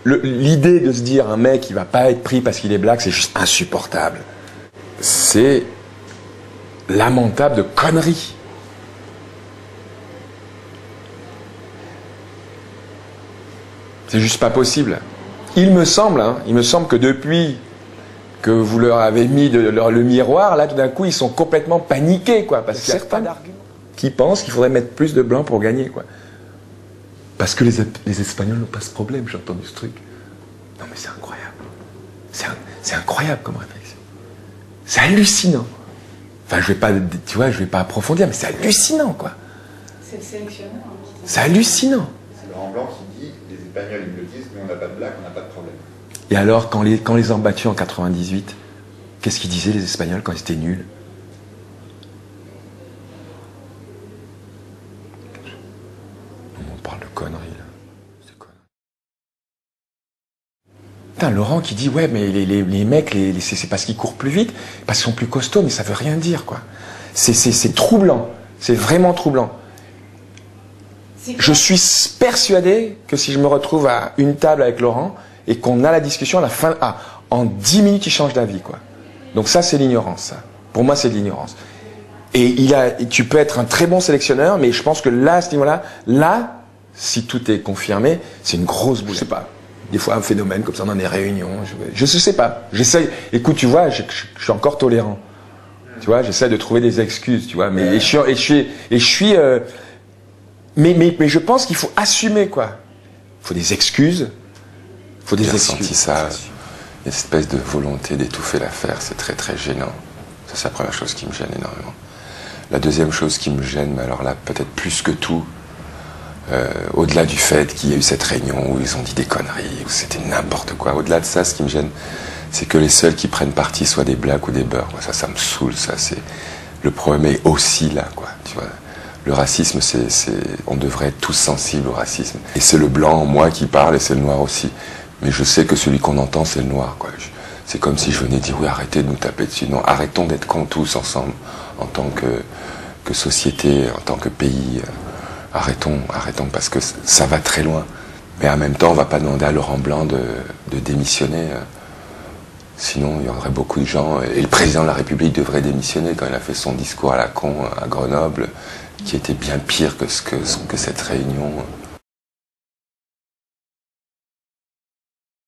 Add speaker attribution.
Speaker 1: l'idée de se dire un mec il va pas être pris parce qu'il est black, c'est juste insupportable. C'est lamentable de conneries. C'est juste pas possible. Il me semble que depuis que vous leur avez mis le miroir, là tout d'un coup ils sont complètement paniqués, quoi, parce qu'il y a certains qui pensent qu'il faudrait mettre plus de blancs pour gagner, quoi. Parce que les Espagnols n'ont pas ce problème, j'ai entendu ce truc. Non mais c'est incroyable. C'est incroyable comme réflexion. C'est hallucinant. Enfin, je vais pas approfondir, mais c'est hallucinant, quoi.
Speaker 2: C'est le sélectionneur.
Speaker 1: C'est hallucinant.
Speaker 3: C'est Laurent Blanc qui dit, les Espagnols ils me le disent, mais on n'a pas de blague, on n'a pas de problème.
Speaker 1: Et alors, quand les ont battus en 98, qu'est-ce qu'ils disaient les Espagnols quand ils étaient nuls? On parle de conneries, là. C'est quoi? Putain, Laurent qui dit, ouais, mais les mecs, c'est parce qu'ils courent plus vite, parce qu'ils sont plus costauds, mais ça veut rien dire, quoi. C'est troublant. C'est vraiment troublant. Je suis persuadé que si je me retrouve à une table avec Laurent et qu'on a la discussion à la fin, en 10 minutes, il change d'avis, quoi. Donc ça, c'est l'ignorance, ça. Pour moi, c'est de l'ignorance. Et tu peux être un très bon sélectionneur, mais je pense que là, à ce niveau-là, si tout est confirmé, c'est une grosse boule. Je sais pas. Des fois, un phénomène comme ça dans des réunions, je sais pas. J'essaye. Écoute, tu vois, je suis encore tolérant. Tu vois, j'essaie de trouver des excuses, tu vois. Mais mais je pense qu'il faut assumer, quoi. Il faut des excuses. Il faut des excuses.
Speaker 4: J'ai ressenti ça. Il y a cette espèce de volonté d'étouffer l'affaire. C'est très très gênant. Ça, c'est la première chose qui me gêne énormément. La deuxième chose qui me gêne, mais alors là, peut-être plus que tout, au-delà du fait qu'il y a eu cette réunion où ils ont dit des conneries, où c'était n'importe quoi, au-delà de ça, ce qui me gêne, c'est que les seuls qui prennent parti soient des blacks ou des beurs. Ça me saoule, ça. Le problème est aussi là, quoi. Tu vois. Le racisme, on devrait être tous sensibles au racisme. Et c'est le blanc en moi qui parle et c'est le noir aussi. Mais je sais que celui qu'on entend, c'est le noir, quoi. C'est comme si je venais dire, oui, arrêtez de nous taper dessus. Non, arrêtons d'être cons tous ensemble, en tant que société, en tant que pays. Arrêtons, parce que ça va très loin. Mais en même temps, on ne va pas demander à Laurent Blanc de démissionner. Sinon, il y aurait beaucoup de gens. Et le président de la République devrait démissionner quand il a fait son discours à la con à Grenoble, qui était bien pire que cette réunion.